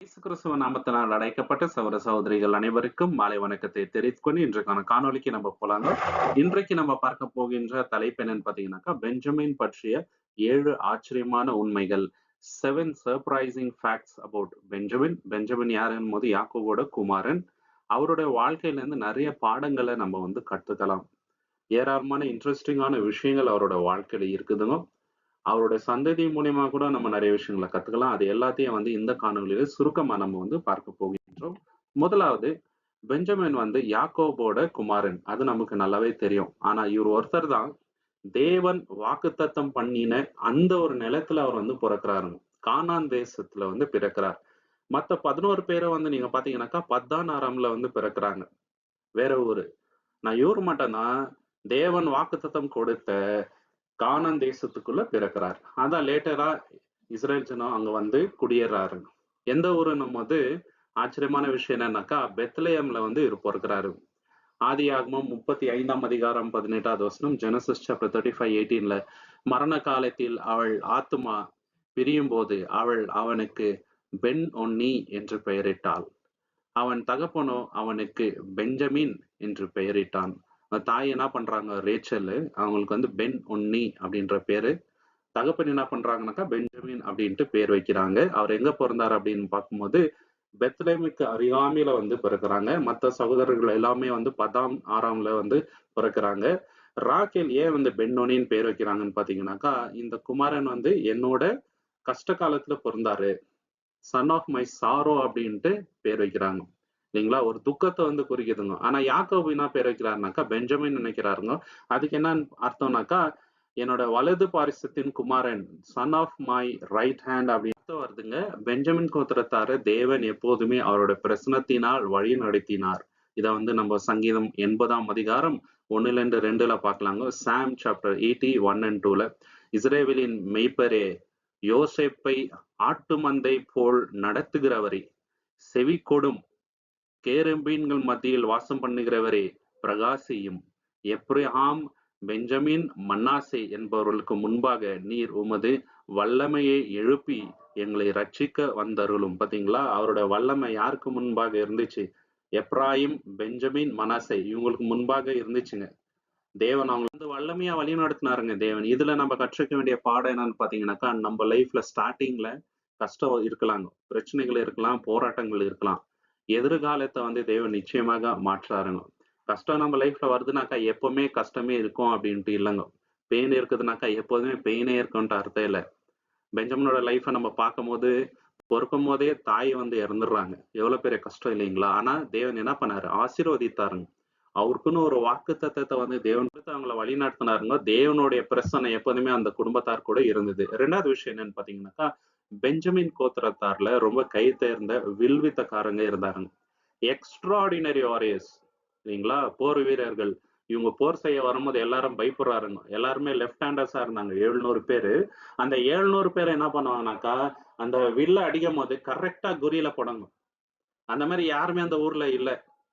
இயேசு கிறிஸ்துவ நாமத்தினால் அழைக்கப்பட்ட சகோதர சகோதரிகள் அனைவருக்கும் மாலை வணக்கத்தை தெரிவித்துக் கொண்டு இன்றைக்கான காணொளிக்கு நம்ம போலாங்க. இன்றைக்கு நம்ம பார்க்க போகின்ற தலைப்பு என்னன்னு பாத்தீங்கன்னாக்கா, பெஞ்சமின் பற்றிய 7 ஆச்சரியமான உண்மைகள். 7 surprising facts about Benjamin. Benjamin யாருன்னு போது யாக்கோபோட குமாரன். அவருடைய வாழ்க்கையில இருந்து நிறைய பாடங்களை நம்ம கத்துக்கலாம். ஏராளமான இன்ட்ரெஸ்டிங்கான விஷயங்கள் அவரோட வாழ்க்கையில இருக்குதுங்க. அவருடைய சந்ததி மூலியமா கூட நம்ம நிறைய விஷயங்களை கத்துக்கலாம். அது எல்லாத்தையும் இந்த காணொளியில சுருக்கமா நம்ம பார்க்க போகின்றோம். முதலாவது, பெஞ்சமின் யாக்கோபோட குமாரன். அது நமக்கு நல்லாவே தெரியும். ஆனா இவர் ஒருத்தர் தான் தேவன் வாக்குத்தத்தம் பண்ணின அந்த ஒரு நிலத்துல அவர் பிறக்கிறாருங்க. கானான் தேசத்துல பிறக்கிறார். மத்த 11 பேரை நீங்க பாத்தீங்கன்னாக்கா பத்தான் ஆறாம்ல பிறக்கிறாங்க. வேற ஊரு. நான் இவரு மட்டும்தான் தேவன் வாக்குத்தத்தம் கொடுத்த கானான் தேசத்துக்குள்ள பிறக்கிறார். அதான் லேட்டரா இஸ்ரேல் ஜனம் அங்க குடியேறாரு. எந்த ஊருன்னும் போது ஆச்சரியமான விஷயம் என்னன்னாக்கா, பெத்லெஹேம்ல இவர் பிறக்கிறாரு. ஆதியாகமம் 35ஆம் அதிகாரம் 18வது வசனம், ஜெனசிஸ் சாப்டர் 35:18ல மரண காலத்தில் அவள் ஆத்துமா பிரியும் போது அவள் அவனுக்கு பென் ஒன்னி என்று பெயரிட்டாள். அவன் தகப்பனோ அவனுக்கு பெஞ்சமின் என்று பெயரிட்டான். தாய் என்ன பண்றாங்க, ரேச்சல், அவங்களுக்கு பென் ஒன்னி அப்படின்ற பேரு. தகப்பன் என்ன பண்றாங்கன்னாக்கா பெஞ்சமின் அப்படின்ட்டு பேர் வைக்கிறாங்க. அவர் எங்க பிறந்தார் அப்படின்னு பார்க்கும்போது பெத்லெஹேமுக்கு அருகாமையில பிறக்கிறாங்க. மற்ற சகோதரர்கள் எல்லாமே பதாம் ஆறாம்ல பிறக்கிறாங்க. ராக்கேல் ஏன் பென்னோனின்னு பேர் வைக்கிறாங்கன்னு பாத்தீங்கன்னாக்கா, இந்த குமாரன் என்னோட கஷ்ட காலத்துல பிறந்தாரு, சன் ஆஃப் மை சாரோ அப்படின்ட்டு பேர் வைக்கிறாங்க. இல்லைங்களா? ஒரு துக்கத்தை குறிக்குதுங்க. ஆனா யாக்கோபு என்ன பேர் வைக்கிறாருனாக்கா பெஞ்சமின் நினைக்கிறாருங்க. அதுக்கு என்ன அர்த்தம்னாக்கா, என்னோட வலது பாரிசத்தின் குமாரன், son of my right hand அப்படின்னு அர்த்தம் வருதுங்க. பெஞ்சமின் கோத்திரத்தார தேவன் எப்போதுமே அவரோட பிரசனத்தினால் வழி நடத்தினார். இதை நம்ம சங்கீதம் 80ஆம் அதிகாரம் 1-2ல பார்க்கலாங்க. சாம் சாப்டர் 80:1 and 2ல, இஸ்ரேவேலின் மெய்ப்பரே, யோசேப்பை ஆட்டு மந்தை போல் நடத்துகிறவரே, செவி கொடும், கேருபீன்கள் மத்தியில் வாசம் பண்ணுகிறவரே பிரகாசியும். எப்ரஹாம், பெஞ்சமின், மன்னாசே என்பவர்களுக்கு முன்பாக நீர் உமது வல்லமையை எழுப்பி எங்களை ரட்சிக்க வந்தருளும். பாத்தீங்களா? அவரோட வல்லமை யாருக்கு முன்பாக இருந்துச்சு? எப்ராயிம், பெஞ்சமின், மனாசே இவங்களுக்கு முன்பாக இருந்துச்சுங்க. தேவன் அவங்க வல்லமையா வழி நடத்தினாருங்க தேவன். இதுல நம்ம கற்றுக்க வேண்டிய பாடம் என்னன்னு பாத்தீங்கன்னாக்கா, நம்ம லைஃப்ல ஸ்டார்டிங்ல கஷ்டம் இருக்கலாங்க, பிரச்சனைகள் இருக்கலாம், போராட்டங்கள் இருக்கலாம். எதிர்காலத்தை தேவன் நிச்சயமாக மாற்றாருங்க. கஷ்டம் நம்ம லைஃப்ல வருதுனாக்கா எப்பவுமே கஷ்டமே இருக்கும் அப்படின்ட்டு இல்லைங்க. பெயின் இருக்குதுனாக்கா எப்போதுமே பெயினே இருக்குன்ட்டு அர்த்தம் இல்லை. பெஞ்சமினோட லைஃப்பை நம்ம பார்க்கும்போது, பொறுக்கும் போதே தாய் இறந்துடுறாங்க. எவ்வளவு பெரிய கஷ்டம் இல்லைங்களா? ஆனா தேவன் என்ன பண்ணாரு? ஆசீர்வதித்தாருங்க. அவருக்குன்னு ஒரு வாக்கு தத்தத்தை தேவன் கொடுத்து அவங்கள வழி நடத்தினாருங்க. தேவனுடைய பிரசனை எப்போதுமே அந்த குடும்பத்தார் கூட இருந்தது. 2வது விஷயம் என்னன்னு பாத்தீங்கன்னாக்கா, பெஞ்சமின் கோத்திரத்தார்ல ரொம்ப கை தேர்ந்த வில்வித்தக்காரங்க இருந்தாருங்க. Extraordinary warriors. இல்லைங்களா? போர் வீரர்கள். இவங்க போர் செய்ய வரும்போது எல்லாரும் பயப்படுறாருங்க. எல்லாருமே லெஃப்ட் ஹேண்டர்ஸா இருந்தாங்க. 700 பேரு. அந்த 700 பேரை என்ன பண்ணுவாங்கனாக்கா, அந்த வில்ல அடிக்கும் போது கரெக்டா குறியில படணும். அந்த மாதிரி யாருமே அந்த ஊர்ல இல்ல.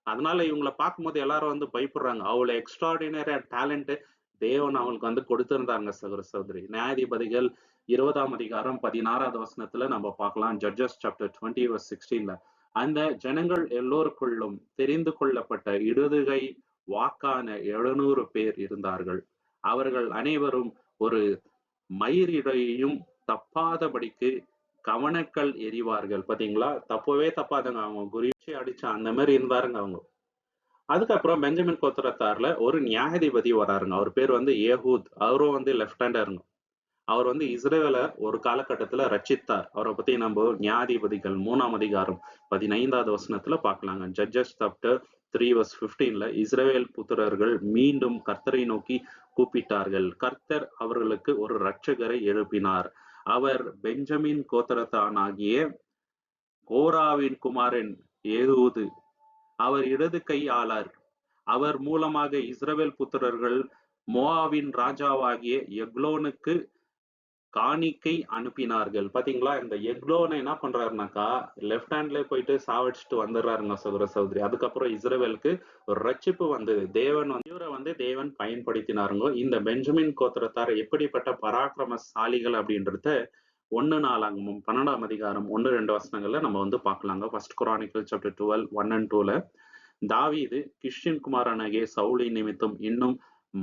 அதனால இவங்கள பார்க்கும்போது எல்லாரும் பயப்படுறாங்க. அவ்வளவு எக்ஸ்ட்ராடினரி டேலண்ட் தேவன் அவங்களுக்கு கொடுத்திருந்தாங்க சகோதர சகோதரி. நியாயாதிபதிகள் 20ஆம் அதிகாரம் 16வது வசனத்துல நம்ம பார்க்கலாம். ஜட்ஜஸ் சாப்டர் 20:16ல, அந்த ஜனங்கள் எல்லோருக்குள்ளும் தெரிந்து கொள்ளப்பட்ட இடதுகை வாக்கான 700 பேர் இருந்தார்கள். அவர்கள் அனைவரும் ஒரு மயிரிடையையும் தப்பாதபடிக்கு கவனக்கல் எறிவார்கள். பாத்தீங்களா? தப்பவே தப்பாதுங்க. அவங்க குறிச்சு அடிச்சா அந்த மாதிரி இருந்தாருங்க அவங்க. அதுக்கப்புறம் பெஞ்சமின் கோத்திரத்தார்ல ஒரு நியாயாதிபதி வராருங்க. அவர் பேர் ஏகூத். அவரும் லெஃப்ட் ஹேண்டருங்க. அவர் இஸ்ரேல ஒரு காலகட்டத்துல ரட்சித்தார். அவரை பத்தி நம்ம நியாயாதிபதிகள் 3ஆம் அதிகாரம் 15வது வசனத்துல பார்க்கலாங்க. ஜட்ஜஸ் சாப்டர் 3:15ல, இஸ்ரவேல் புத்திரர்கள் மீண்டும் கர்த்தரை நோக்கி கூப்பிட்டார்கள். கர்த்தர் அவர்களுக்கு ஒரு இரட்சகரை எழுப்பினார். அவர் பெஞ்சமின் கோத்திரத்தானாகிய கோராவின் குமாரன் ஏகூது. அவர் இடது கை ஆளார். அவர் மூலமாக இஸ்ரவேல் புத்திரர்கள் மோவாபின் ராஜாவாகிய எக்லோனுக்கு காணிக்கை அனுப்பினார்கள். பாத்தீங்களா? இந்த எக்லோனை என்ன பண்றாருனாக்கா, லெஃப்ட் ஹேண்ட்ல போயிட்டு சாவடிச்சுட்டு வந்துடுறாருங்க சகோதர சகோதரி. அதுக்கப்புறம் இஸ்ரவேலுக்கு ஒரு ரட்சிப்பு வந்தது. இவரை தேவன் பயன்படுத்தினாருங்க. இந்த பெஞ்சமின் கோத்திரத்தார் எப்படிப்பட்ட பராக்கிரமசாலிகள் அப்படின்றத 1 நாளாகமம் 12ஆம் அதிகாரம் 1-2 வசனங்கள்ல நம்ம வந்து பார்க்கலாங்க. ஃபர்ஸ்ட் குரானிக்கல் சாப்டர் 12 1 and 2ல தாவீது கிஷ்யன் குமாரனாகிய சவுலின் நிமித்தம் இன்னும்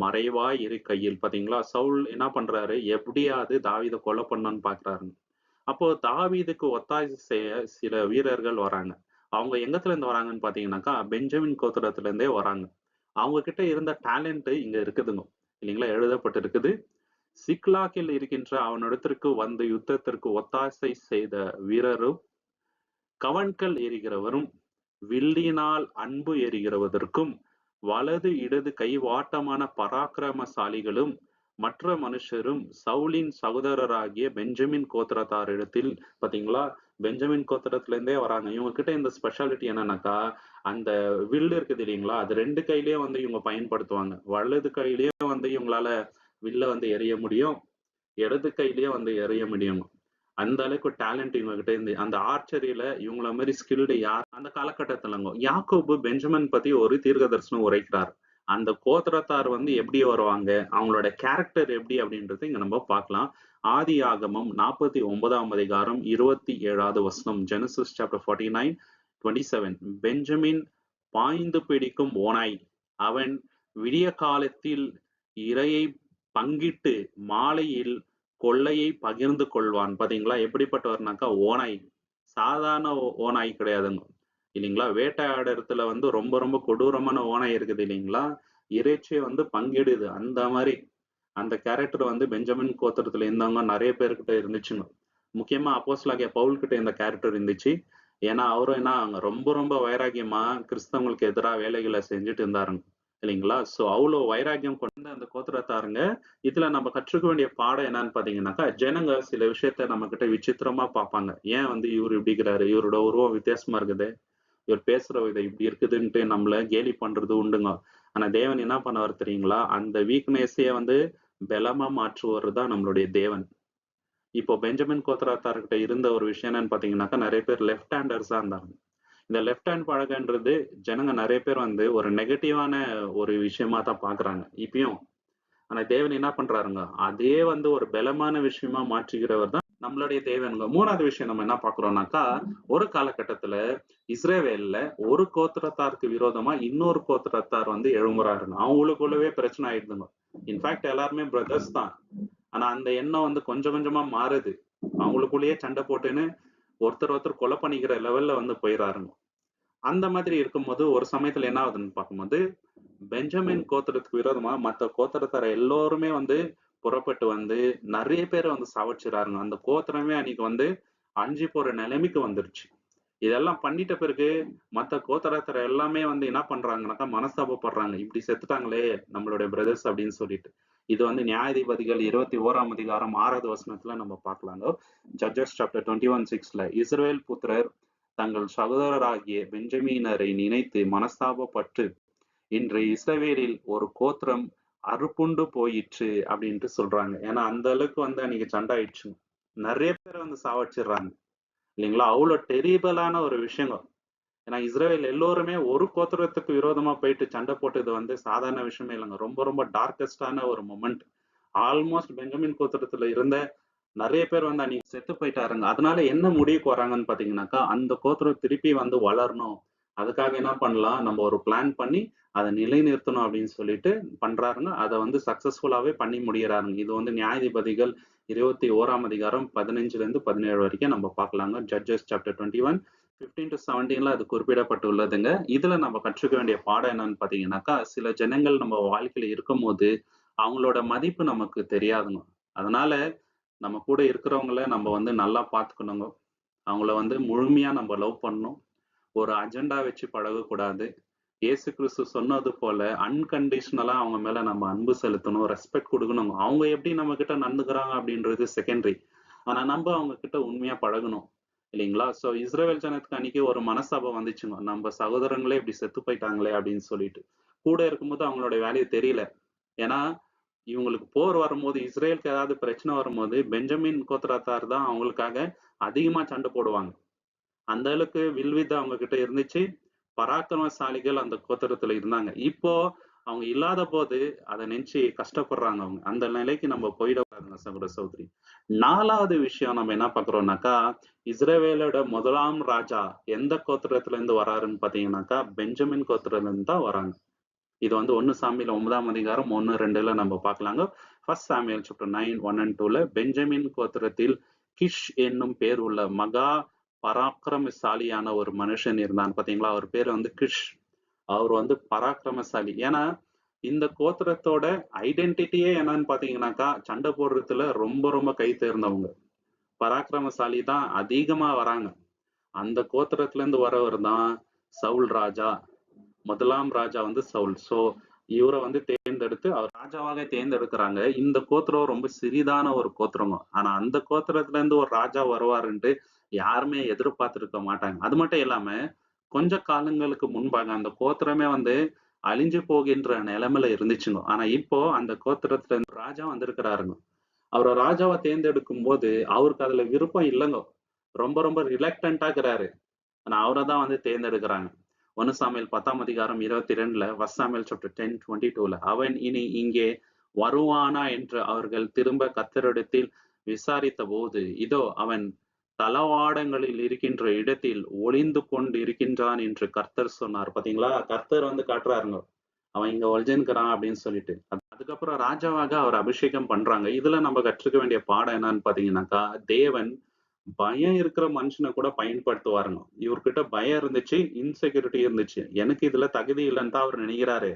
மறைவாய் இருக்கையில் பாத்தீங்களா, சவுல் என்ன பண்றாரு, எப்படியாவது தாவீதை கொலை பண்ணணும்னு பாக்குறாருங்க. அப்போ தாவீதுக்கு ஒத்தாசை செய்ய சில வீரர்கள் வராங்க. அவங்க எங்கத்துல இருந்து வராங்கன்னு பாத்தீங்கன்னாக்கா, பெஞ்சமின் கோத்திரத்துல இருந்தே வராங்க. அவங்க கிட்ட இருந்த டேலண்ட் இங்க இருக்குதுங்க இல்லைங்களா, எழுதப்பட்டிருக்குது. சிக்லாகில் இருக்கின்ற அவனிடத்திற்கு வந்து யுத்தத்திற்கு ஒத்தாசை செய்த வீரரும், கவண்கள் எறிகிறவரும், வில்லினால் அன்பு எறிகிறவதற்கும், வலது இடது கைவாட்டமான பராக்கிரமசாலிகளும் மற்ற மனுஷரும் சவுலின் சகோதரராகிய பெஞ்சமின் கோத்திரத்தாரிடத்தில் பாத்தீங்களா, பெஞ்சமின் கோத்திரத்துல இருந்தே வராங்க. இவங்க கிட்ட இந்த ஸ்பெஷாலிட்டி என்னன்னாக்கா, அந்த வில்லு இருக்குது இல்லைங்களா, அது 2 கையிலயே வந்து இவங்க பயன்படுத்துவாங்க. வலது கையிலயே வந்து இவங்களால வில்ல வந்து எறிய முடியும், இடது கையிலயே வந்து எறிய முடியும். அந்த அளவுக்கு டேலண்ட் இவங்க கிட்ட இருந்து, அந்த ஆர்ச்சரியில இவங்கள மாதிரி ஸ்கில்டு யார் அந்த காலகட்டத்துலங்க. யாக்கோபு பெஞ்சமின் பத்தி ஒரு தீர்க்க தரிசனம் உரைக்கிறார். அந்த கோத்திரத்தார் வந்து எப்படி வருவாங்க, அவங்களோட கேரக்டர் எப்படி அப்படின்றது இங்க நம்ம பார்க்கலாம். ஆதி ஆகமம் 49ஆம் அதிகாரம் 27வது வசனம். Genesis chapter 49:27. பெஞ்சமின் பாய்ந்து பிடிக்கும் ஓனாய், அவன் விடிய காலத்தில் இரையை பங்கிட்டு மாலையில் கொள்ளையை பகிர்ந்து கொள்வான். பாத்தீங்களா, எப்படிப்பட்டவர்னாக்கா ஓனாய், சாதாரண ஓனாய் கிடையாதுங்க இல்லைங்களா. வேட்டையாடுறதுல வந்து ரொம்ப ரொம்ப கொடூரமான ஓனாய் இருக்குது இல்லைங்களா, இறைச்சியை வந்து பங்கிடுது. அந்த மாதிரி அந்த கேரக்டர் வந்து பெஞ்சமின் கோத்திரத்துல இருந்தவங்க நிறைய பேர்கிட்ட இருந்துச்சுங்க. முக்கியமா அப்போஸ்தலனாகிய பவுல் கிட்ட இந்த கேரக்டர் இருந்துச்சு. ஏன்னா அவரும் என்ன ரொம்ப ரொம்ப வைராக்கியமா கிறிஸ்தவங்களுக்கு எதிராக வேலைகளை செஞ்சுட்டு இருந்தாருங்க இல்லைங்களா. சோ அவ்வளவு வைராக்கியம் கொண்ட அந்த கோத்திரத்தாருங்க. இதுல நம்ம கற்றுக்க வேண்டிய பாடம் என்னன்னு பாத்தீங்கன்னாக்கா, ஜனங்க சில விஷயத்த நம்ம கிட்ட விசித்திரமா பார்ப்பாங்க. ஏன் வந்து இவரு இப்படி இருக்கிறாரு, இவரோட உருவம் வித்தியாசமா இருக்குது, இவர் பேசுற விதம் இப்படி இருக்குதுன்ட்டு நம்மள கேலி பண்றது உண்டுங்க. ஆனா தேவன் என்ன பண்ணவர் தெரியுங்களா, அந்த வீக்னஸையே வந்து பலமா மாற்றுவர் தான் நம்மளுடைய தேவன். இப்போ பெஞ்சமின் கோத்திரத்தார்கிட்ட இருந்த ஒரு விஷயம் என்னன்னு பாத்தீங்கன்னாக்கா, நிறைய பேர் லெஃப்ட் ஹேண்டர்ஸா இருந்தாங்க. இந்த லெஃப்ட் ஹேண்ட் பழக்கன்றது ஜனங்க நிறைய பேர் வந்து ஒரு நெகட்டிவான ஒரு விஷயமா தான் பாக்குறாங்க இப்பயும். ஆனா தேவன் என்ன பண்றாருங்க, அதே வந்து ஒரு பலமான விஷயமா மாற்றுகிறவர் தான் நம்மளுடைய தேவனுங்க. 3வது விஷயம் நம்ம என்ன பாக்குறோம்னாக்கா, ஒரு காலகட்டத்துல இஸ்ரேவேல்ல ஒரு கோத்திரத்தாருக்கு விரோதமா இன்னொரு கோத்திரத்தார் வந்து எழும்புறாருங்க. அவங்களுக்குள்ளவே பிரச்சனை ஆயிடுதுங்க. இன்ஃபேக்ட் எல்லாருமே பிரதர்ஸ் தான். ஆனா அந்த எண்ணம் வந்து கொஞ்சம் கொஞ்சமா மாறுது. அவங்களுக்குள்ளேயே சண்டை போட்டுன்னு ஒருத்தர் ஒருத்தர் கொலை பண்ணிக்கிற லெவல்ல வந்து போயிடறாருங்க. அந்த மாதிரி இருக்கும்போது ஒரு சமயத்துல என்ன ஆகுதுன்னு பார்க்கும்போது, பெஞ்சமின் கோத்திரத்துக்கு விரோதமா மத்த கோத்திரத்தார் எல்லோருமே வந்து புறப்பட்டு வந்து நிறைய பேரை வந்து சாவடிச்சிடறாருங்க. அந்த கோத்திரமே அன்னைக்கு வந்து அழிஞ்சு போற நிலைமைக்கு வந்துருச்சு. இதெல்லாம் பண்ணிட்ட பிறகு மத்த கோத்திரத்தார் எல்லாமே வந்து என்ன பண்றாங்கன்னாக்கா, மனஸ்தாபப்படுறாங்க. இப்படி செத்துட்டாங்களே நம்மளுடைய பிரதர்ஸ் அப்படின்னு சொல்லிட்டு. இது வந்து நியாயாதிபதிகள் 21ஆம் அதிகாரம் 6வது வசனத்துல நம்ம பார்க்கலாங்க. ஜட்ஜஸ் சாப்டர் 21:6ல இஸ்ரவேல் புத்திரர் தங்கள் சகோதரராகிய பெஞ்சமீனரை நினைத்து மனஸ்தாபப்பட்டு, இன்று இஸ்ரவேலில் ஒரு கோத்திரம் அறுப்புண்டு போயிற்று அப்படின்ட்டு சொல்றாங்க. ஏன்னா அந்த அளவுக்கு வந்து அன்னைக்கு சண்டை ஆயிடுச்சு. நிறைய பேர் வந்து சாவடிச்சிடுறாங்க இல்லைங்களா. அவ்வளவு டெரிபிளான ஒரு விஷயங்க. ஏன்னா இஸ்ரேல் எல்லோருமே ஒரு கோத்திரத்துக்கு விரோதமா போயிட்டு சண்டை போட்டது வந்து சாதாரண விஷயமே இல்லைங்க. ரொம்ப ரொம்ப டார்க்கஸ்டான ஒரு மொமெண்ட். ஆல்மோஸ்ட் பெஞ்சமின் கோத்திரத்துல இருந்த நிறைய பேர் வந்து அன்னைக்கு செத்து போயிட்டாருங்க. அதனால என்ன முடிவுக்கு வராங்கன்னு பாத்தீங்கன்னாக்கா, அந்த கோத்திரம் திருப்பி வந்து வளரணும், அதுக்காக என்ன பண்ணலாம், நம்ம ஒரு பிளான் பண்ணி அதை நிலைநிறுத்தணும் அப்படின்னு சொல்லிட்டு பண்றாருங்க. அதை வந்து சக்சஸ்ஃபுல்லாவே பண்ணி முடியறாருங்க. இது வந்து நியாயாதிபதிகள் 21ஆம் அதிகாரம் 15ல இருந்து 17 வரைக்கும் நம்ம பார்க்கலாங்க. ஜட்ஜஸ் சாப்டர் 21 15 to 17ல அது குறிப்பிடப்பட்டுள்ளதுங்க. இதுல நம்ம கற்றுக்க வேண்டிய பாடம் என்னன்னு பாத்தீங்கன்னாக்கா, சில ஜனங்கள் நம்ம வாழ்க்கையில இருக்கும்போது அவங்களோட மதிப்பு நமக்கு தெரியாதுங்க. அதனால நம்ம கூட இருக்கிறவங்கள நம்ம வந்து நல்லா பார்த்துக்கணுங்க. அவங்கள வந்து முழுமையா நம்ம லவ் பண்ணணும். ஒரு அஜெண்டா வச்சு பழகக்கூடாது. இயேசு கிறிஸ்து சொன்னது போல அன்கண்டிஷனலா அவங்க மேல நம்ம அன்பு செலுத்தணும், ரெஸ்பெக்ட் கொடுக்கணும். அவங்க எப்படி நம்ம கிட்ட நடந்துக்கிறாங்க அப்படின்றது செகண்டரி. ஆனா நம்ம அவங்க கிட்ட உண்மையா பழகணும் இல்லைங்களா. சோ இஸ்ரவேல் ஜனத்துக்கு அன்னைக்கு ஒரு மனஸ்தாபம் வந்துச்சுங்க, நம்ம சகோதரங்களே இப்படி செத்து போயிட்டாங்களே அப்படின்னு சொல்லிட்டு. கூட இருக்கும்போது அவங்களோட வேல்யூ தெரியல. ஏன்னா இவங்களுக்கு போர் வரும்போது, இஸ்ரேலுக்கு ஏதாவது பிரச்சனை வரும்போது பெஞ்சமின் கோத்திரத்தார் தான் அவங்களுக்காக அதிகமா சண்டை போடுவாங்க. அந்த அளவுக்கு வில்வித்தை அவங்க கிட்ட இருந்துச்சு. பராக்கிரமசாலிகள் அந்த கோத்திரத்துல இருந்தாங்க. இப்போ அவங்க இல்லாத போது அதை நினைச்சு கஷ்டப்படுறாங்க அவங்க. அந்த நிலைக்கு நம்ம போயிடக்கூடாதுங்க சகோதர சகோதரி. 4வது விஷயம் நம்ம என்ன பார்க்கிறோம்னாக்கா, இஸ்ரவேலோட முதலாம் ராஜா எந்த கோத்திரத்துல இருந்து வராருன்னு பாத்தீங்கன்னாக்கா, பெஞ்சமின் கோத்திரத்துல இருந்து தான் வராங்க. இது வந்து 1 சாமுவேல் 9ஆம் அதிகாரம் 1, 2ல நம்ம பார்க்கலாங்க. 1 சாமுவேல் சாப்டர் 9, 1 and 2ல பெஞ்சமின் கோத்திரத்தில் கிஷ் என்னும் பேர் உள்ள மகா பராக்கிரமசாலியான ஒரு மனுஷன் இருந்தான். பாத்தீங்களா, அவர் பேர் வந்து கிஷ். அவர் வந்து பராக்கிரமசாலி. ஏன்னா இந்த கோத்திரத்தோட ஐடென்டிட்டியே என்னன்னு பாத்தீங்கன்னாக்கா, சண்டை போடுறதுல ரொம்ப ரொம்ப கை தேர்ந்தவங்க. பராக்கிரமசாலி தான் அதிகமா வராங்க. அந்த கோத்திரத்துல இருந்து வரவர் தான் சவுல் ராஜா. முதலாம் ராஜா வந்து சவுல். சோ இவரை வந்து தேர்ந்தெடுத்து அவர் ராஜாவாக தேர்ந்தெடுக்கிறாங்க. இந்த கோத்திரம் ரொம்ப சிறிதான ஒரு கோத்திரம். ஆனா அந்த கோத்திரத்துல இருந்து ஒரு ராஜா வருவாருன்ட்டு யாருமே எதிர்பார்த்திருக்க மாட்டாங்க. அது மட்டும் இல்லாம கொஞ்ச காலங்களுக்கு முன்பாக அந்த கோத்திரமே வந்து அழிஞ்சு போகின்ற நிலைமையில இருந்துச்சுங்க. ஆனா இப்போ அந்த கோத்திரத்துல இருந்து ராஜா வந்திருக்கிறாருங்க. அவரை ராஜாவை தேர்ந்தெடுக்கும் போது அவருக்கு அதுல விருப்பம் இல்லைங்க. ரொம்ப ரொம்ப ரிலக்டண்டா இருக்கிறாரு. ஆனா அவரை தான் வந்து தேர்ந்தெடுக்கிறாங்க. 1 சாமுவேல் 10ஆம் அதிகாரம் 22ல 1 சாமுவேல் சாப்டர் 10, 22ல அவன் இனி இங்கே வருவானா என்று அவர்கள் திரும்ப கர்த்தரிடத்தில் விசாரித்த போது, இதோ அவன் தளவாடங்களில் இருக்கின்ற இடத்தில் ஒளிந்து கொண்டு இருக்கின்றான் என்று கர்த்தர் சொன்னார். பாத்தீங்களா, கர்த்தர் வந்து காட்டுறாருங்க அவன் இங்க ஒளிஞ்சிருக்கிறான் அப்படின்னு சொல்லிட்டு. அதுக்கப்புறம் ராஜாவாக அவர் அபிஷேகம் பண்றாங்க. இதுல நம்ம கற்றுக்க வேண்டிய பாடம் என்னன்னு பாத்தீங்கன்னாக்கா, தேவன் பயம் இருக்கிற மனுஷனை கூட பயன்படுத்துவாருங்க. இவர்கிட்ட பயம் இருந்துச்சு, இன்செக்யூரிட்டி இருந்துச்சு. எனக்கு இதுல தகுதி இல்லைன்னு தான் அவர் நினைக்கிறாரு.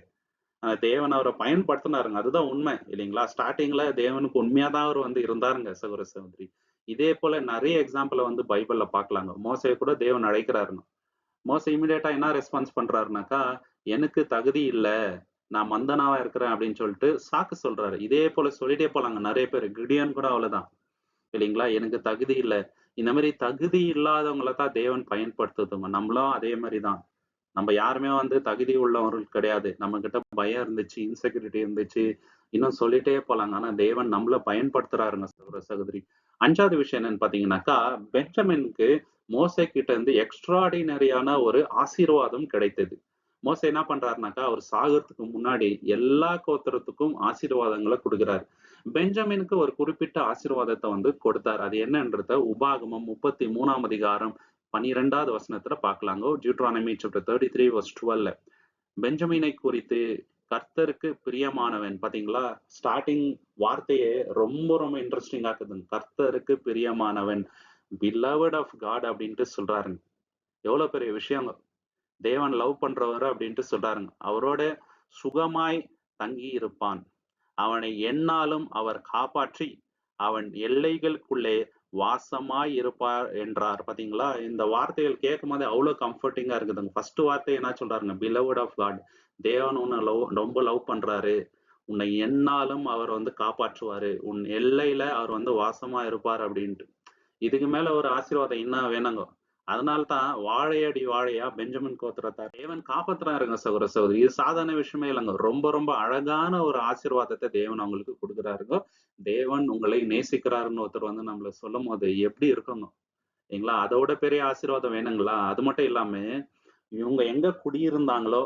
தேவன் அவரை பயன்படுத்தினாருங்க. அதுதான் உண்மை இல்லைங்களா? ஸ்டார்டிங்ல தேவனுக்கு உண்மையா தான் அவர் வந்து இருந்தாருங்க சகோதர சகோதரி. இதே போல நிறைய எக்ஸாம்பிள வந்து பைபிள்ல பார்க்கலாங்க. மோசையை கூட தேவன் அழைக்கிறாருங்க. மோசே இமிடியேட்டா என்ன ரெஸ்பான்ஸ் பண்றாருனாக்கா, எனக்கு தகுதி இல்ல, நான் மந்தனாவா இருக்கிறேன் அப்படின்னு சொல்லிட்டு சாக்கு சொல்றாரு. இதே போல சொல்லிட்டே போலாங்க நிறைய பேர். கிடியான் கூட அவ்வளவுதான் இல்லைங்களா? எனக்கு தகுதி இல்ல. இந்த மாதிரி தகுதி இல்லாதவங்கள தான் தேவன் பயன்படுத்துதுங்க. நம்மளும் அதே மாதிரிதான். நம்ம யாருமே வந்து தகுதி உள்ளவர்கள் கிடையாது. நம்ம கிட்ட பயம் இருந்துச்சு, இன்செக்யூரிட்டி இருந்துச்சு, இன்னும் சொல்லிட்டே போலாங்க. ஆனா தேவன் நம்மள பயன்படுத்துறாருங்க சகோதர சகோதரி. 5வது விஷயம் என்னன்னு பாத்தீங்கன்னாக்கா, பெஞ்சமினுக்கு மோசே கிட்ட இருந்து எக்ஸ்ட்ராடினரியான ஒரு ஆசீர்வாதம் கிடைத்தது. மோசே என்ன பண்றாருனாக்கா, அவர் சாகறதுக்கு முன்னாடி எல்லா கோத்திரத்துக்கும் ஆசீர்வாதங்களை கொடுக்கிறாரு. பெஞ்சமினுக்கு ஒரு குறிப்பிட்ட ஆசீர்வாதத்தை வந்து கொடுத்தார். அது என்னன்றத உபாகமம் 33ஆம் அதிகாரம் 12வது வசனத்துல பார்க்கலாங்க. டியூட்ரானமி சாப்டர் 33 verse 12ல பெஞ்சமினை குறித்து கர்த்தருக்கு பிரியமானவன். பாத்தீங்களா, ஸ்டார்டிங் வார்த்தையே ரொம்ப ரொம்ப இன்ட்ரெஸ்டிங்கா இருக்குதுங்க. கர்த்தருக்கு பிரியமானவன், பிலவட் ஆஃப் காட் அப்படின்ட்டு சொல்றாருங்க. எவ்வளவு பெரிய விஷயங்க. தேவன் லவ் பண்றவர் அப்படின்ட்டு சொல்றாருங்க. அவரோட சுகமாய் தங்கி இருப்பான். அவனை எந்நாளும் அவர் காப்பாற்றி அவன் எல்லைகளுக்குள்ளே வாசமாய் இருப்பார் என்றார். பாத்தீங்களா, இந்த வார்த்தைகள் கேட்கும் போது அவ்வளவு கம்ஃபர்டிங்கா இருக்குதுங்க. ஃபர்ஸ்ட் வார்த்தை என்ன சொல்றாருங்க, பிலவட் ஆஃப் காட். தேவன் உன்னை ரொம்ப லவ் பண்றாரு. உன்னை எந்நாளும் அவர் வந்து காப்பாற்றுவாரு. உன் எல்லையில அவர் வந்து வாசமா இருப்பார் அப்படின்ட்டு. இதுக்கு மேல ஒரு ஆசீர்வாதம் என்ன வேணுங்க? அதனால்தான் வாழையடி வாழையா பெஞ்சமின் கோத்திரத்தார் தேவன் காப்பாத்துறாருங்க சகோதர சகோதரி. இது சாதாரண விஷயமே இல்லைங்க. ரொம்ப ரொம்ப அழகான ஒரு ஆசீர்வாதத்தை தேவன் அவங்களுக்கு கொடுக்குறாருங்க. தேவன் உங்களை நேசிக்கிறாருன்னு ஒருத்தர் வந்து நம்மள சொல்லும் போது எப்படி இருக்கணும் இல்லைங்களா? அதோட பெரிய ஆசீர்வாதம் வேணுங்களா? அது மட்டும் இல்லாம இவங்க எங்க குடியிருந்தாங்களோ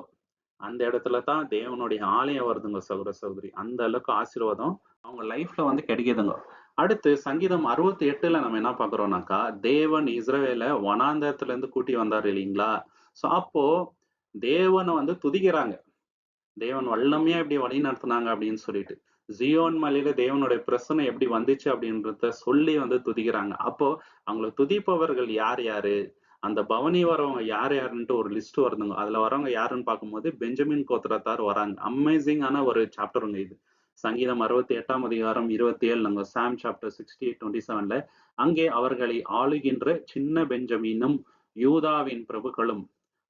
அந்த இடத்துல தான் தேவனுடைய ஆலயம் வருதுங்க சகோதர சகோதரி. அந்த அளவுக்கு ஆசீர்வாதம் அவங்க லைஃப்ல வந்து கிடைக்குதுங்க. அடுத்து சங்கீதம் 68ல நம்ம என்ன பாக்குறோம்னாக்கா, தேவன் இஸ்ரவேல வனாந்தரத்துல இருந்து கூட்டி வந்தார் இல்லைங்களா? சோ அப்போ தேவனை வந்து துதிக்கிறாங்க. தேவன் வல்லமையா எப்படி வழி நடத்துனாங்க அப்படின்னு சொல்லிட்டு. ஜியோன் மலையில தேவனுடைய பிரசனம் எப்படி வந்துச்சு அப்படின்றத சொல்லி வந்து துதிக்கிறாங்க. அப்போ அவங்கள துதிப்பவர்கள் யார் யாரு? அந்த பவனி வரவங்க யார் யாருன்ட்டு ஒரு லிஸ்ட் வருதுங்க. அதுல வரவங்க யாருன்னு பார்க்கும்போது பெஞ்சமின் கோத்திரத்தார் வராங்க. அமேசிங்கான ஒரு சாப்டருங்க இது. சங்கீதம் 68ஆம் அதிகாரம் 27 நம்ம சாம் சாப்டர் 68:27ல அங்கே அவர்களை ஆளுகின்ற சின்ன பெஞ்சமீனும் யூதாவின் பிரபுக்களும்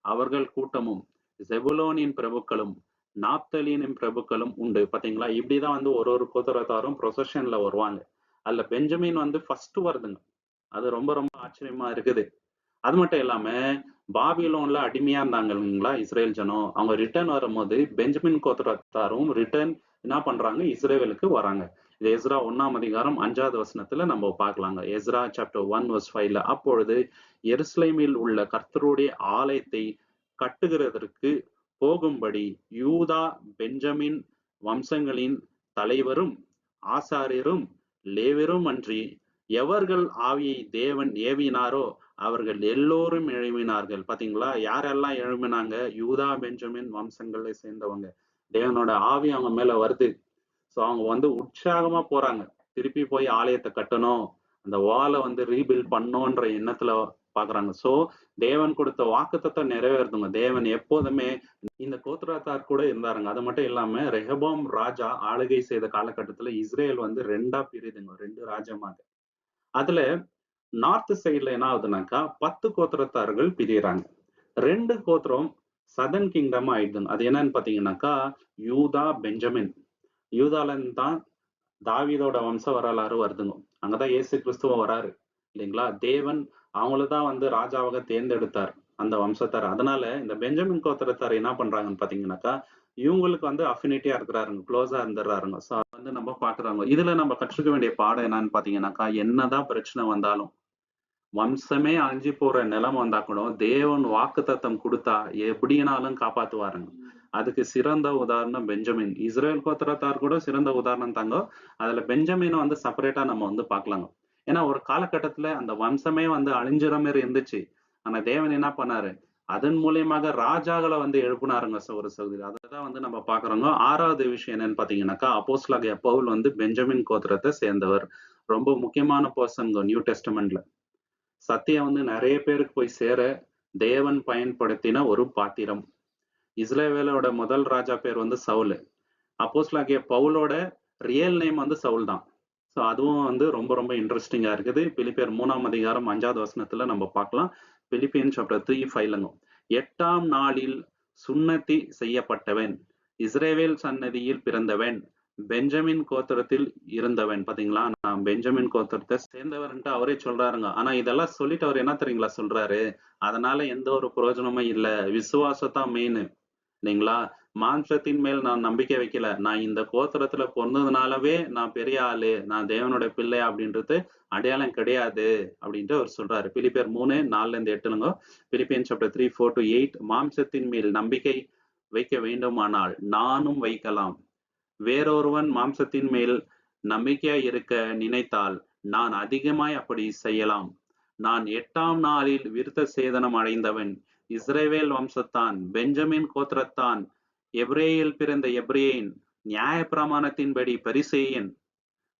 அவர்கள் கூட்டமும் செபுலோனின் பிரபுக்களும் நாப்தலினின் பிரபுக்களும் உண்டு. பாத்தீங்களா, இப்படிதான் வந்து ஒரு ஒரு கோத்திரத்தாரும் ப்ரொசஷன்ல வருவாங்க. அதுல பெஞ்சமின் வந்து ஃபர்ஸ்ட் வருதுங்க. அது ரொம்ப ரொம்ப ஆச்சரியமா இருக்குது. அது மட்டும் இல்லாம பாபிலோன்ல அடிமையா இருந்தாங்க இல்லைங்களா இஸ்ரேல் ஜனம். அவங்க ரிட்டர்ன் வரும்போது பெஞ்சமின் கோத்திரத்தாரும் ரிட்டர்ன் என்ன பண்றாங்க, இஸ்ரேலுக்கு வராங்க. இது எஸ்ரா 1ஆம் அதிகாரம் 5வது வசனத்துல நம்ம பார்க்கலாங்க. எஸ்ரா சாப்டர் 1 verse 5ல அப்பொழுது எருசலேமில் உள்ள கர்த்தருடைய ஆலயத்தை கட்டுகிறதற்கு போகும்படி யூதா பெஞ்சமின் வம்சங்களின் தலைவரும் ஆசாரியரும் லேவியரும் அன்றி எவர்கள் ஆவியை தேவன் ஏவினாரோ அவர்கள் எல்லோரும் எழுப்பினார்கள். பாத்தீங்களா, யாரெல்லாம் எழுப்பினாங்க? யூதா பெஞ்சமின் வம்சங்களை சேர்ந்தவங்க. தேவனோட ஆவி அவங்க மேல வருது. சோ அவங்க வந்து உற்சாகமா போறாங்க. திருப்பி போய் ஆலயத்தை கட்டணும், அந்த வாலை வந்து ரீபில்ட் பண்ணணும்ன்ற எண்ணத்துல பாக்குறாங்க. சோ தேவன் கொடுத்த வாக்குத்தத்தம் நிறைவேறுதுங்க. தேவன் எப்போதுமே இந்த கோத்திரத்தார் கூட இருந்தாருங்க. அது மட்டும் இல்லாம ரெஹபாம் ராஜா ஆளுகை செய்த காலகட்டத்துல இஸ்ரேல் வந்து 2ஆ பிரியுதுங்க, 2 ராஜ்யமாக. அதுல நார்த் சைடுல என்ன ஆகுதுனாக்கா 10 கோத்திரத்தார்கள் பிரியறாங்க. 2 கோத்திரம் சதர்ன் கிங்டம் ஆயிடுதுங்க. அது என்னன்னு பாத்தீங்கன்னாக்கா யூதா பெஞ்சமின். யூதால இருந்து தான் தாவீதோட வம்ச வரலாறு வருதுங்க. அங்கதான் இயேசு கிறிஸ்துவ வராரு இல்லைங்களா. தேவன் அவங்களதான் வந்து ராஜாவாக தேர்ந்தெடுத்தார், அந்த வம்சத்தார். அதனால இந்த பெஞ்சமின் கோத்திரத்தார் என்ன பண்றாங்கன்னு பாத்தீங்கன்னாக்கா இவங்களுக்கு வந்து அஃபினிட்டியா இருக்கிறாருங்க, க்ளோஸா இருந்துடுறாருங்க. சோ வந்து நம்ம பாக்குறாங்க. இதுல நம்ம கற்றுக்க வேண்டிய பாடம் என்னன்னு பாத்தீங்கன்னாக்கா என்னதான் பிரச்சனை வந்தாலும், வம்சமே அழிஞ்சு போற நிலைமை வந்தா கூட தேவன் வாக்குத்தத்தம் கொடுத்தா எப்படினாலும் காப்பாத்துவாருங்க. அதுக்கு சிறந்த உதாரணம் பெஞ்சமின். இஸ்ரேல் கோத்திரத்தார் கூட சிறந்த உதாரணம் தாங்க. அதுல பெஞ்சமினை வந்து செப்பரேட்டா நம்ம வந்து பார்க்கலாங்க. ஏன்னா ஒரு காலகட்டத்துல அந்த வம்சமே வந்து அழிஞ்சுற மாதிரி இருந்துச்சு. ஆனா தேவன் என்ன பண்ணாரு? அதன் மூலியமாக ராஜாக்களை வந்து எழுப்புனாருங்க. ஒரு சகோதரி, அதான் வந்து நம்ம பாக்குறோங்க. 6வது விஷயம் என்னன்னு பாத்தீங்கன்னாக்கா அப்போஸ்தலனாகிய பவுல் வந்து பெஞ்சமின் கோத்திரத்தை சேர்ந்தவர். ரொம்ப முக்கியமான பர்சன் நியூ டெஸ்டமெண்ட்ல. சத்தியம் வந்து நிறைய பேருக்கு போய் சேர தேவன் பயன்படுத்தின ஒரு பாத்திரம். இஸ்ரவேலோட முதல் ராஜா பேர் வந்து சவுல். அப்போஸ்தலனாகிய பவுலோட ரியல் நேம் வந்து சவுல் தான். சோ அதுவும் வந்து ரொம்ப ரொம்ப இன்ட்ரெஸ்டிங்கா இருக்குது. பிலிப்பியர் 3ஆம் அதிகாரம் 5வது வசனத்துல நம்ம பார்க்கலாம். பிலிப்பியன் சாப்டர் 3:5 8ஆம் நாளில் சுன்னதி செய்யப்பட்டவன், இஸ்ரவேல் சன்னதியில் பிறந்தவன், பெஞ்சமின் கோத்திரத்தில் இருந்தவன். பாத்தீங்களா, நான் பெஞ்சமின் கோத்திரத்தை சேர்ந்தவர்ன்ட்டு அவரே சொல்றாருங்க. ஆனா இதெல்லாம் சொல்லிட்டு அவர் என்ன தெரியுங்களா சொல்றாரு? அதனால எந்த ஒரு பிரயோஜனமும் இல்ல, விசுவாசத்தான் மெயின் இல்லைங்களா. மாம்சத்தின் மேல் நான் நம்பிக்கை வைக்கல, நான் இந்த கோத்திரத்துல பொறந்ததுனாலவே நான் பெரிய ஆளு, நான் தேவனோட பிள்ளை அப்படின்றது அடையாளம் கிடையாது அப்படின்ட்டு அவர் சொல்றாரு. பிலிப்பியர் 3:4-8. Philippian chapter 3:4-8. மாம்சத்தின் மேல் நம்பிக்கை வைக்க வேண்டுமானால் நானும் வைக்கலாம். வேறொருவன் மாம்சத்தின் மேல் நம்பிக்கையாய் இருக்க நினைத்தால் நான் அதிகமாய் அப்படி செய்யலாம். நான் 8ஆம் நாளில் விருத்த சேதனம் அடைந்தவன், இஸ்ரவேல் வம்சத்தான், பெஞ்சமின் கோத்திரத்தான், எபிரேயில் பிறந்த எபிரேயன், நியாயப்பிரமாணத்தின்படி பரிசேயன்,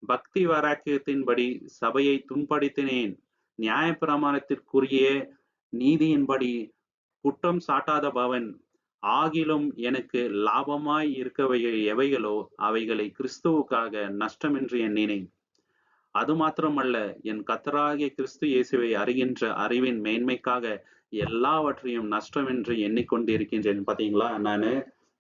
பக்தி வைராக்கியத்தின்படி சபையை துன்படுத்தினேன், நியாயப்பிரமாணத்திற்குரிய நீதியின்படி குற்றம் சாட்டாதபவன். ஆகிலும் எனக்கு லாபமாய் இருக்கவை எவைகளோ அவைகளை கிறிஸ்துவுக்காக நஷ்டமென்று எண்ணினேன். அது மாத்திரமல்ல, என் கர்த்தராகிய கிறிஸ்து இயேசுவை அறிகின்ற அறிவின் மேன்மைக்காக எல்லாவற்றையும் நஷ்டம் என்று எண்ணிக்கொண்டிருக்கின்றேன். பாத்தீங்களா, நானு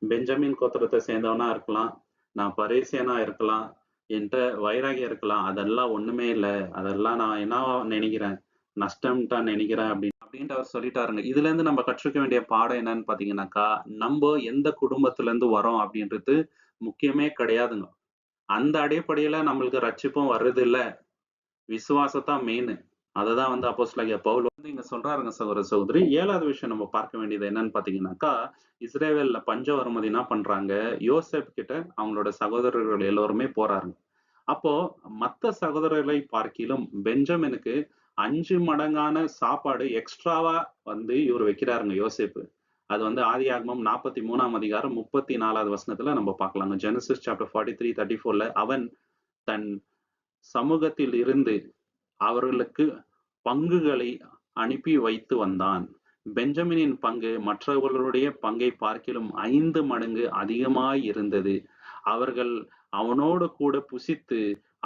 பெஞ்சமின் கோத்திரத்தை சேர்ந்தவனா இருக்கலாம், நான் பரிசேயனா இருக்கலாம், என்கிட்ட வைராகியம் இருக்கலாம், அதெல்லாம் ஒண்ணுமே இல்லை, அதெல்லாம் நான் என்ன நினைக்கிறேன், நஷ்டம்தான் நினைக்கிறேன் அப்படின்ட்டு அவர் சொல்லிட்டாருங்க. இதுல இருந்து நம்ம கற்றுக்க வேண்டிய பாடம் என்னன்னு பாத்தீங்கன்னாக்கா, நம்ம எந்த குடும்பத்துல இருந்து வரோம் அப்படின்றது முக்கியமே கிடையாதுங்க. அந்த அடிப்படையில நம்மளுக்கு ரட்சிப்பும் வர்றது இல்ல, விசுவாசத்தான் மெயின். அததான் வந்து அப்போஸ்தலனாகிய பவுல் வந்து இங்க சொல்றாருங்க. சகோதரி, 7வது விஷயம் நம்ம பார்க்க வேண்டியது என்னன்னு பாத்தீங்கன்னாக்கா, இஸ்ரவேல்ல பஞ்சம் வரும்போது என்ன பண்றாங்க, யோசேப் கிட்ட அவங்களோட சகோதரர்கள் எல்லோருமே போறாங்க. அப்போ மத்த சகோதரர்களை பார்க்கிலும் பெஞ்சமினுக்கு 5 மடங்கான சாப்பாடு எக்ஸ்ட்ராவா வந்து இவர் வைக்கிறாருங்க யோசேப்பு. அது வந்து ஆதியாகமம் 43ஆம் அதிகாரம் 34வது வசனத்துல நம்ம பார்க்கலாங்க. ஜெனசிஸ் சாப்டர் 43:34 அவன் தன் சமூகத்தில் இருந்து அவர்களுக்கு பங்குகளை அனுப்பி வைத்து வந்தான். பெஞ்சமினின் பங்கு மற்றவர்களுடைய பங்கை பார்க்கிலும் 5 மடங்கு அதிகமாய் இருந்தது. அவர்கள் அவனோடு கூட புசித்து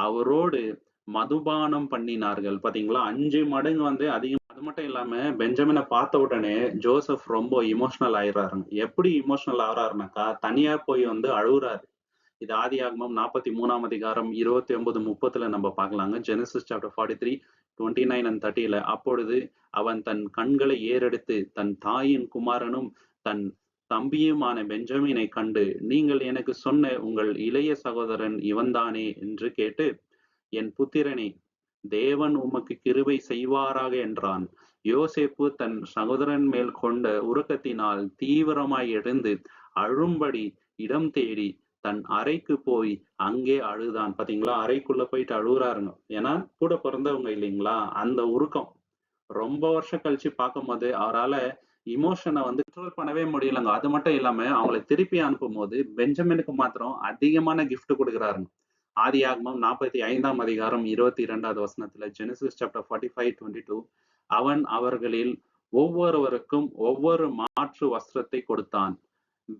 அவரோடு மதுபானம் பண்ணினார்கள். பாத்தீங்களா, 5 மடங்கு வந்து அதிகம். அது மட்டும் இல்லாம பெஞ்சமினை பார்த்த உடனே ஜோசப் ரொம்ப இமோஷனல் ஆயிடுறாருங்க. எப்படி இமோஷனல் ஆகுறாருனாக்கா, தனியா போய் வந்து அழுகுறாரு. இது ஆதியாகமம் 43ஆம் அதிகாரம் 29-30 நம்ம பார்க்கலாங்க. Genesis chapter 43:29-30. அப்பொழுது அவன் தன் கண்களை ஏறெடுத்து தன் தாயின் குமாரனும் தன் தம்பியுமான பெஞ்சமினை கண்டு, நீங்கள் எனக்கு சொன்ன உங்கள் இளைய சகோதரன் இவன்தானே என்று கேட்டு, என் புத்திரனே, தேவன் உமக்கு கிருபை செய்வாராக என்றான். யோசேப்பு தன் சகோதரன் மேல் கொண்ட உருக்கத்தினால் தீவிரமாய் எழுந்து அழும்படி இடம் தேடி தன் அறைக்கு போய் அங்கே அழுதான். பாத்தீங்களா? அறைக்குள்ள போயிட்டு அழுகுறாருங்க. ஏன்னா கூட பிறந்தவங்க இல்லைங்களா? அந்த உருக்கம் ரொம்ப வருஷம் கழிச்சு பார்க்கும்போது அவரால இமோஷனை வந்து கண்ட்ரோல் பண்ணவே முடியலங்க. அது மட்டும் இல்லாம அவங்கள திருப்பி அனுப்பும்போது பெஞ்சமினுக்கு மாத்திரம் அதிகமான gift கொடுக்குறாருங்க. ஆதியாகமம் 45ஆம் அதிகாரம் 22வது வசனத்துல ஜெனசிஸ் சாப்டர் 45:22 அவன் அவர்களில் ஒவ்வொருவருக்கும் ஒவ்வொரு மாற்று வஸ்திரத்தை கொடுத்தான்.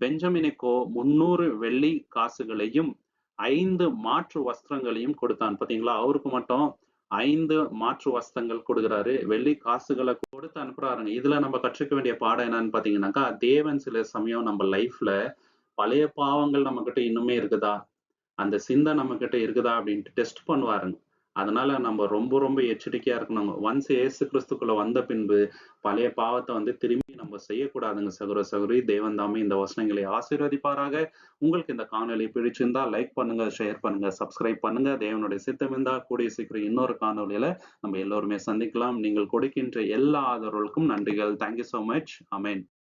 பெஞ்சமினுக்கோ 300 வெள்ளி காசுகளையும் 5 மாற்று வஸ்திரங்களையும் கொடுத்தான். பாத்தீங்களா? அவருக்கு மட்டும் 5 மாற்று வஸ்திரங்கள் கொடுக்குறாரு. வெள்ளி காசுகளை கொடுத்து அனுப்புறாருங்க. இதுல நம்ம கற்றுக்க வேண்டிய பாடம் என்னன்னு பாத்தீங்கன்னாக்கா, தேவன் சில சமயம் நம்ம லைஃப்ல பழைய பாவங்கள் நம்ம கிட்ட இன்னுமே இருக்குதா, அந்த சிந்தை நம்ம கிட்ட இருக்குதா அப்படின்ட்டு டெஸ்ட் பண்ணுவாருங்க. அதனால நம்ம ரொம்ப ரொம்ப எச்சரிக்கையா இருக்கணும். ஒன்ஸ் இயேசு கிறிஸ்துக்குள்ள வந்த பின்பு பழைய பாவத்தை வந்து திரும்பி நம்ம செய்யக்கூடாதுங்க. சகோதர சகோதரி, தேவன் தாமே இந்த வசனங்களை ஆசீர்வதிப்பாராக. உங்களுக்கு இந்த காணொளி பிடிச்சிருந்தா லைக் பண்ணுங்க, ஷேர் பண்ணுங்க, சப்ஸ்கிரைப் பண்ணுங்க. தேவனுடைய சித்தம் இருந்தா கூடிய சீக்கிரம் இன்னொரு காணொளியில நம்ம எல்லோருமே சந்திக்கலாம். நீங்கள் கொடுக்கின்ற எல்லா ஆதரவுகளுக்கும் நன்றிகள். Thank you so much. அமேன்.